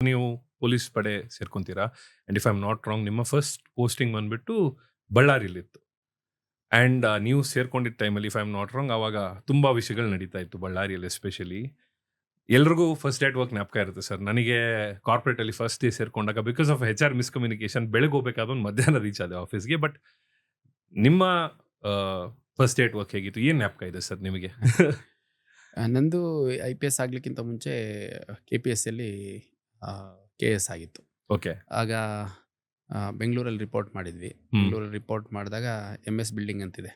ನೀವು ಪೊಲೀಸ್ ಪಡೆ ಸೇರ್ಕೊಂತೀರಾ. And if I am not wrong, ನಿಮ್ಮ ಫಸ್ಟ್ ಪೋಸ್ಟಿಂಗ್ ಬಂದ್ಬಿಟ್ಟು ಬಳ್ಳಾರಿಲಿತ್ತು. ಅಂಡ್ ನೀವು ಸೇರ್ಕೊಂಡಿದ್ದ ಟೈಮಲ್ಲಿ if I am not wrong, ಅವಾಗ ತುಂಬಾ ವಿಷಯಗಳು ನಡೀತಾ ಇತ್ತು ಬಳ್ಳಾರಿಯಲ್ಲಿ ಎಸ್ಪೆಷಲಿ. ಎಲ್ರಿಗೂ ಫಸ್ಟ್ ಡೇ ಅಟ್ ವರ್ಕ್ ಜ್ಞಾಪಕ ಇರುತ್ತೆ ಸರ್. ನನಗೆ ಕಾರ್ಪೊರೇಟ್ ಅಲ್ಲಿ ಫಸ್ಟ್ ಡೇ ಸೇರ್ಕೊಂಡಾಗ ಬಿಕಾಸ್ ಆಫ್ HR ಮಿಸ್ಕಮ್ಯುನಿಕೇಶನ್ ಬೆಳಗ್ಗೆ ಹೋಗ್ಬೇಕಾದ ಒಂದು ಮಧ್ಯಾಹ್ನ ರೀಚ್ ಆದೆ ಆಫೀಸ್ಗೆ. ಬಟ್ ನಿಮ್ಮ ಫಸ್ಟ್ ಡೇ ಅಟ್ ವರ್ಕ್ ಹೇಗಿತ್ತು? ಏನ್ ಜ್ಞಾಪಕ ಇದೆ ಸರ್ ನಿಮಗೆ? ನಂದು IPS ಆಗಲಿಕ್ಕಿಂತ ಮುಂಚೆ KPSCಯಲ್ಲಿ KS ಆಗಿತ್ತು. ಓಕೆ. ಆಗ ಬೆಂಗಳೂರಲ್ಲಿ ರಿಪೋರ್ಟ್ ಮಾಡಿದ್ವಿ. ಬೆಂಗಳೂರಲ್ಲಿ ರಿಪೋರ್ಟ್ ಮಾಡಿದಾಗ MS ಬಿಲ್ಡಿಂಗ್ ಅಂತಿದೆ.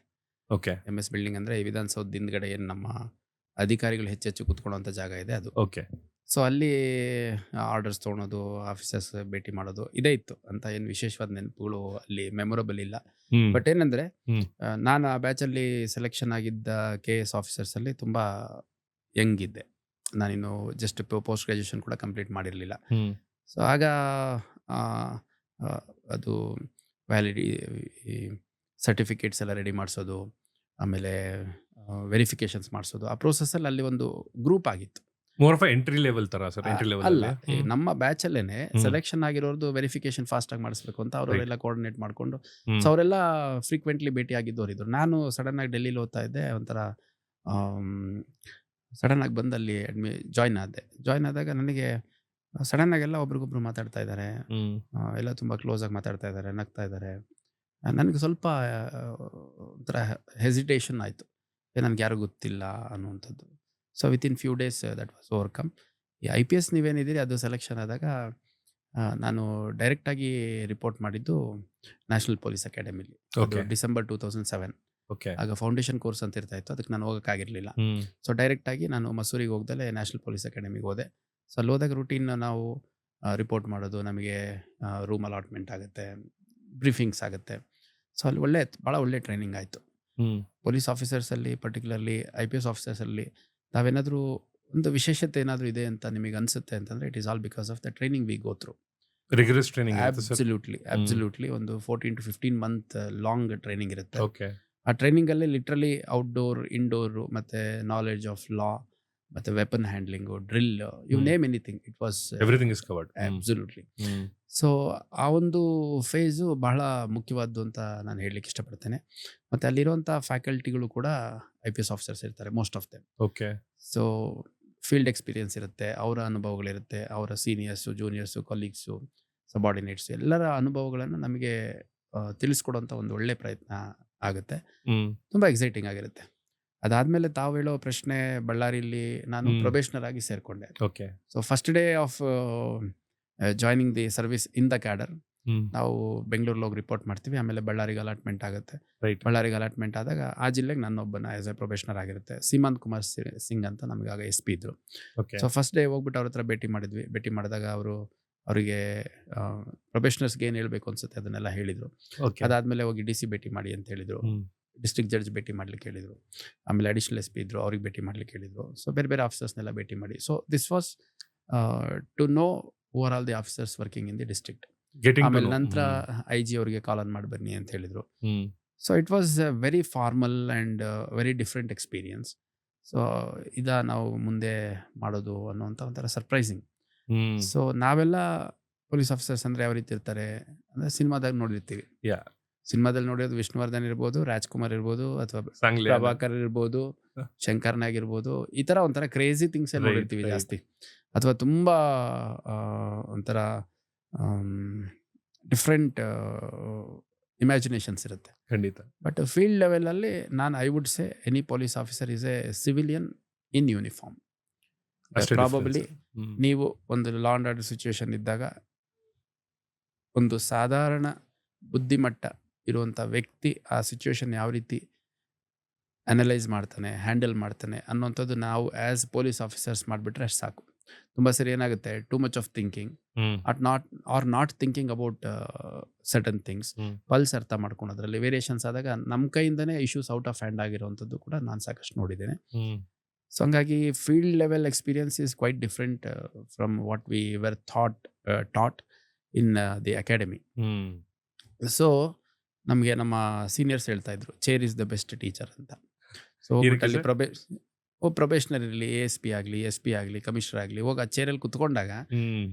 ಓಕೆ. MS ಬಿಲ್ಡಿಂಗ್ ಅಂದರೆ ವಿಧಾನಸೌಧ ಹಿಂದ್ಗಡೆ ಏನು ನಮ್ಮ ಅಧಿಕಾರಿಗಳು ಹೆಚ್ಚೆಚ್ಚು ಕೂತ್ಕೊಳ್ಳೋಂಥ ಜಾಗ ಇದೆ ಅದು. ಓಕೆ. ಸೊ ಅಲ್ಲಿ ಆರ್ಡರ್ಸ್ ತೊಗೊಳೋದು, ಆಫೀಸರ್ಸ್ ಭೇಟಿ ಮಾಡೋದು ಇದೇ ಇತ್ತು. ಅಂತ ಏನು ವಿಶೇಷವಾದ ನೆನಪುಗಳು ಅಲ್ಲಿ ಮೆಮೊರಬಲ್ ಇಲ್ಲ. ಬಟ್ ಏನಂದರೆ ನಾನು ಆ ಬ್ಯಾಚಲ್ಲಿ ಸೆಲೆಕ್ಷನ್ ಆಗಿದ್ದ KS ಆಫೀಸರ್ಸಲ್ಲಿ ತುಂಬ ಯಂಗ್ ಇದ್ದೆ. ನಾನಿನ್ನು ಜಸ್ಟ್ ಪೋಸ್ಟ್ ಗ್ರ್ಯಾಜುಯೇಷನ್ ಕೂಡ ಕಂಪ್ಲೀಟ್ ಮಾಡಿರಲಿಲ್ಲ. ಸೊ ಆಗ ಅದು ವ್ಯಾಲಿಡಿ ಸರ್ಟಿಫಿಕೇಟ್ಸ್ ಎಲ್ಲ ರೆಡಿ ಮಾಡಿಸೋದು, ಆಮೇಲೆ ವೆರಿಫಿಕೇಶನ್ಸ್ ಮಾಡಿಸೋದು, ಆ ಪ್ರೋಸೆಸ್ಸಲ್ಲಿ ಅಲ್ಲಿ ಒಂದು ಗ್ರೂಪ್ ಆಗಿತ್ತು. ಮೋರ್ ಆಫ್ ಎಂಟ್ರಿ ಲೆವೆಲ್ ತರ ಸರ್? ಎಂಟ್ರಿ ಲೆವೆಲ್ ಅಲ್ಲ, ನಮ್ಮ ಬ್ಯಾಚಲ್ಲೇನೆ ಸೆಲೆಕ್ಷನ್ ಆಗಿರೋರ್ದು ವೆರಿಫಿಕೇಶನ್ ಫಾಸ್ಟ್ ಆಗಿ ಮಾಡಿಸ್ಬೇಕು ಅಂತ ಅವರೆಲ್ಲ ಕೋಆರ್ಡಿನೇಟ್ ಮಾಡಿಕೊಂಡು, ಸೊ ಅವರೆಲ್ಲ ಫ್ರೀಕ್ವೆಂಟ್ಲಿ ಭೇಟಿ ಆಗಿದ್ದವ್ರು ಇದ್ರು. ನಾನು ಸಡನ್ ಆಗಿ ಡೆಲ್ಲಿಲಿ ಓದ್ತಾ ಇದ್ದೆ. ಒಂಥರ ಸಡನ್ ಆಗಿ ಬಂದು ಅಲ್ಲಿ ಜಾಯ್ನ್ ಆದಾಗ ನನಗೆ ಸಡನ್ ಆಗೆಲ್ಲ ಒಬ್ರಿಗೊಬ್ರು ಮಾತಾಡ್ತಾ ಇದ್ದಾರೆ, ಎಲ್ಲ ತುಂಬ ಕ್ಲೋಸ್ ಆಗಿ ಮಾತಾಡ್ತಾ ಇದ್ದಾರೆ, ನಗ್ತಾ ಇದ್ದಾರೆ. ನನಗೆ ಸ್ವಲ್ಪ ಒಂಥರ ಹೆಸಿಟೇಷನ್ ಆಯಿತು, ನನಗೆ ಯಾರು ಗೊತ್ತಿಲ್ಲ ಅನ್ನುವಂಥದ್ದು. So within few days that was overcome. ಈ IPS ನೀವೇನಿದ್ದೀರಿ ಅದು ಸೆಲೆಕ್ಷನ್ ಆದಾಗ ನಾನು ಡೈರೆಕ್ಟಾಗಿ ರಿಪೋರ್ಟ್ ಮಾಡಿದ್ದು ನ್ಯಾಷನಲ್ ಪೊಲೀಸ್ ಅಕಾಡೆಮಿಲಿ. ಅದು ಡಿಸೆಂಬರ್ 2007. ಆಗ ಫೌಂಡೇಶನ್ ಕೋರ್ಸ್ ಅಂತ ಇರ್ತಾ ಇತ್ತು, ಅದಕ್ಕೆ ನಾನು ಹೋಗೋಕ್ಕಾಗಿರಲಿಲ್ಲ. ಸೊ ಡೈರೆಕ್ಟಾಗಿ ನಾನು ಮಸೂರಿಗೆ ಹೋಗ್ದಲೇ ನ್ಯಾಷನಲ್ ಪೊಲೀಸ್ ಅಕಾಡೆಮಿಗೆ ಹೋದೆ. ಸೊ ಅಲ್ಲಿ ಹೋದಾಗ ರೂಟೀನ್ ನಾವು ರಿಪೋರ್ಟ್ ಮಾಡೋದು, ನಮಗೆ ರೂಮ್ ಅಲಾಟ್ಮೆಂಟ್ ಆಗುತ್ತೆ, ಬ್ರೀಫಿಂಗ್ಸ್ ಆಗುತ್ತೆ. ಸೊ ಅಲ್ಲಿ ಭಾಳ ಒಳ್ಳೆ ಟ್ರೈನಿಂಗ್ ಆಯಿತು. ಪೊಲೀಸ್ ಆಫೀಸರ್ಸಲ್ಲಿ ಪರ್ಟಿಕ್ಯುಲರ್ಲಿ IPS ಆಫೀಸರ್ಸಲ್ಲಿ ನಾವೇನಾದರೂ ಒಂದು ವಿಶೇಷತೆ ಏನಾದರೂ ಇದೆ ಅಂತ ನಿಮಗೆ ಅನಿಸುತ್ತೆ ಅಂತಂದರೆ it is all because of the training we go through. Rigorous training? Absolutely ಒಂದು 14 to 15 ಮಂತ್ ಲಾಂಗ್ ಟ್ರೈನಿಂಗ್ ಇರುತ್ತೆ. ಆ ಟ್ರೈನಿಂಗಲ್ಲಿ ಲಿಟ್ರಲಿ ಔಟ್ಡೋರ್, ಇಂಡೋರು, ಮತ್ತು ನಾಲೆಡ್ಜ್ ಆಫ್ ಲಾ, ಮತ್ತು weapon handling, drill, you name anything, it was everything is covered. Absolutely. So ಆ ಒಂದು face ಬಹಳ ಮುಖ್ಯವಾದ್ದು ಅಂತ ನಾನು ಹೇಳಲಿಕ್ಕೆ ಇಷ್ಟಪಡ್ತೇನೆ. ಮತ್ತು ಅಲ್ಲಿರುವಂಥ ಫ್ಯಾಕಲ್ಟಿಗಳು ಕೂಡ IPS ಆಫೀಸರ್ಸ್ ಇರ್ತಾರೆ, most of them. Okay. So field experience ಇರುತ್ತೆ, ಅವರ ಅನುಭವಗಳಿರುತ್ತೆ, ಅವರ ಸೀನಿಯರ್ಸು, ಜೂನಿಯರ್ಸು, ಕೊಲೀಗ್ಸು, ಸಬಾರ್ಡಿನೇಟ್ಸು ಎಲ್ಲರ ಅನುಭವಗಳನ್ನು ನಮಗೆ ತಿಳಿಸ್ಕೊಡೋಂಥ ಒಂದು ಒಳ್ಳೆ ಪ್ರಯತ್ನ ಆಗುತ್ತೆ. ತುಂಬ ಎಕ್ಸೈಟಿಂಗ್ ಆಗಿರುತ್ತೆ. ಅದಾದಮೇಲೆ ತಾವು ಹೇಳೋ ಪ್ರಶ್ನೆ, ಬಳ್ಳಾರಿಯಲ್ಲಿ ನಾನು ಪ್ರೊಬೇಷನರ್ ಆಗಿ ಸೇರಿಕೊಂಡೆ. Okay. So first day of joining the service in the cadre ನಾವು ಬೆಂಗಳೂರಲ್ಲಿ ಹೋಗಿ ರಿಪೋರ್ಟ್ ಮಾಡ್ತೀವಿ. ಆಮೇಲೆ ಬಳ್ಳಾರಿಗೆ ಅಲಾಟ್ಮೆಂಟ್ ಆಗುತ್ತೆ. ಬಳ್ಳಾರಿಗೆ ಅಲಾಟ್ಮೆಂಟ್ ಆದಾಗ ಆ ಜಿಲ್ಲೆಗೆ ನನ್ನೊಬ್ಬನ ಆಸ್ ಎ ಪ್ರೊಬೇಷನರ್ ಆಗಿರುತ್ತೆ. ಸೀಮಾಂತ್ ಕುಮಾರ್ ಸಿಂಗ್ ಅಂತ ನಮಗೆ ಆಗ SP ಇದ್ರು. ಸೊ ಫಸ್ಟ್ ಡೇ ಹೋಗ್ಬಿಟ್ಟು ಅವ್ರ ಹತ್ರ ಭೇಟಿ ಮಾಡಿದ್ವಿ. ಭೇಟಿ ಮಾಡಿದಾಗ ಅವರಿಗೆ ಪ್ರೊಬೇಷನರ್ಸ್ಗೆ ಏನು ಹೇಳಬೇಕು ಅನ್ಸುತ್ತೆ ಅದನ್ನೆಲ್ಲ ಹೇಳಿದರು. ಅದಾದಮೇಲೆ ಹೋಗಿ DC ಭೇಟಿ ಮಾಡಿ ಅಂತ ಹೇಳಿದರು. ಡಿಸ್ಟ್ರಿಕ್ಟ್ ಜಡ್ಜ್ ಭೇಟಿ ಮಾಡ್ಲಿಕ್ಕೆ ಹೇಳಿದರು. ಆಮೇಲೆ ಅಡಿಷನಲ್ SP ಇದ್ರು, ಅವ್ರಿಗೆ ಭೇಟಿ ಮಾಡ್ಲಿಕ್ಕೆ ಹೇಳಿದರು. ಸೊ ಬೇರೆ ಬೇರೆ ಆಫೀಸರ್ಸ್ನೆಲ್ಲ ಭೇಟಿ ಮಾಡಿ, so this was to know over all the officers working in the district. ಆಮೇಲೆ ನಂತರ IG ಅವರಿಗೆ ಕಾಲ್ ಆನ್ ಮಾಡಿ ಬನ್ನಿ ಅಂತ ಹೇಳಿದರು. So it was very formal and very different experience. So ನಾವು ಮುಂದೆ ಮಾಡೋದು ಅನ್ನೋಂಥ ಒಂಥರ ಸರ್ಪ್ರೈಸಿಂಗ್. ಸೊ ನಾವೆಲ್ಲ ಪೊಲೀಸ್ ಆಫೀಸರ್ಸ್ ಅಂದರೆ ಯಾವ ರೀತಿ ಇರ್ತಾರೆ ಅಂದರೆ ಸಿನಿಮಾದಾಗ ನೋಡಿರ್ತೀವಿ. ಸಿನಿಮಾದಲ್ಲಿ ನೋಡಿರೋದು ವಿಷ್ಣುವರ್ಧನ್ ಇರ್ಬೋದು, ರಾಜ್ಕುಮಾರ್ ಇರ್ಬೋದು, ಅಥವಾ ಪ್ರಭಾಕರ್ ಇರ್ಬೋದು, ಶಂಕರ್ನಾಗ್ ಇರ್ಬೋದು, ಈ ಥರ ಒಂಥರ ಕ್ರೇಜಿ ಥಿಂಗ್ಸ್ ಎಲ್ಲ ನೋಡಿರ್ತೀವಿ ಜಾಸ್ತಿ. ಅಥವಾ ತುಂಬ ಒಂಥರ ಡಿಫ್ರೆಂಟ್ ಇಮ್ಯಾಜಿನೇಷನ್ಸ್ ಇರುತ್ತೆ ಖಂಡಿತ. ಬಟ್ ಫೀಲ್ಡ್ ಲೆವೆಲಲ್ಲಿ I would say any police officer is A civilian in uniform. Probably ನೀವು ಒಂದು ಲಾ ಆ್ಯಂಡ್ ಆರ್ಡರ್ ಸಿಚುವೇಶನ್ ಇದ್ದಾಗ ಒಂದು ಸಾಧಾರಣ ಬುದ್ಧಿಮಟ್ಟ ಇರುವಂಥ ವ್ಯಕ್ತಿ ಆ ಸಿಚುವೇಶನ್ ಯಾವ ರೀತಿ ಅನಲೈಸ್ ಮಾಡ್ತಾನೆ, ಹ್ಯಾಂಡಲ್ ಮಾಡ್ತಾನೆ ಅನ್ನೋಂಥದ್ದು ನಾವು ಆ್ಯಸ್ ಪೊಲೀಸ್ ಆಫೀಸರ್ಸ್ ಮಾಡಿಬಿಟ್ರೆ ಅಷ್ಟು ಸಾಕು. ತುಂಬ ಸರಿ ಏನಾಗುತ್ತೆ, too much of thinking not thinking about certain things, pulse ಅರ್ಥ ಮಾಡ್ಕೊಳೋದ್ರಲ್ಲಿ ವೇರಿಯೇಷನ್ಸ್ ಆದಾಗ ನಮ್ಮ ಕೈಯಿಂದನೇ ಇಶ್ಯೂಸ್ ಔಟ್ ಆಫ್ ಹ್ಯಾಂಡ್ ಆಗಿರುವಂಥದ್ದು ಕೂಡ ನಾನು ಸಾಕಷ್ಟು ನೋಡಿದ್ದೇನೆ. ಸೊ ಹಂಗಾಗಿ field level experience is quite different from what we were taught in the academy. So ನಮಗೆ ನಮ್ಮ ಸೀನಿಯರ್ಸ್ ಹೇಳ್ತಾ ಇದ್ರು, chair is the best teacher ಅಂತ. ಸೊ ಅಲ್ಲಿ ಪ್ರೊಬೇಷನರ್ ಇರಲಿ, ASP ಆಗಲಿ, SP ಆಗಲಿ, ಕಮಿಷನರ್ ಆಗಲಿ, ಹೋಗಿ ಆ ಚೇರಲ್ಲಿ ಕುತ್ಕೊಂಡಾಗ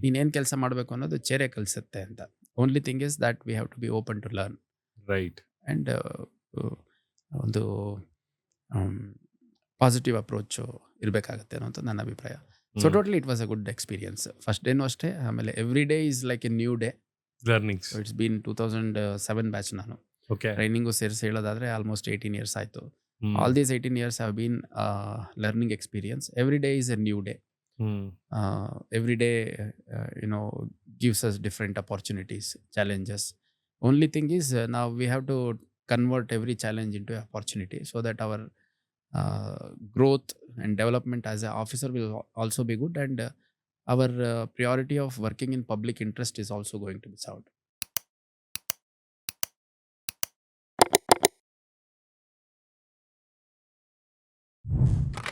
ನೀನೇನು ಕೆಲಸ ಮಾಡಬೇಕು ಅನ್ನೋದು ಚೇರೇ ಕಲಿಸುತ್ತೆ ಅಂತ. Only thing is that we have to be open to learn right. And ಒಂದು ಪಾಸಿಟಿವ್ ಅಪ್ರೋಚು ಇರಬೇಕಾಗತ್ತೆ ಅನ್ನೋದು ನನ್ನ ಅಭಿಪ್ರಾಯ. So totally it was a good experience. First ಡೇನೂ ಅಷ್ಟೇ. ಆಮೇಲೆ every day is like a new day. Learnings. It's been 2007 batch ನಾನು. Okay. Training ಸೇರಿಸಿ ಹೇಳೋದಾದರೆ ಆಲ್ಮೋಸ್ಟ್ 18 years ಆಯಿತು. All these 18 years have been learning experience. Every day is a new day. Every day gives us different opportunities, challenges. Only thing is now we have to convert every challenge into an opportunity so that our growth and development as an officer will also be good, and our priority of working in public interest is also going to be served.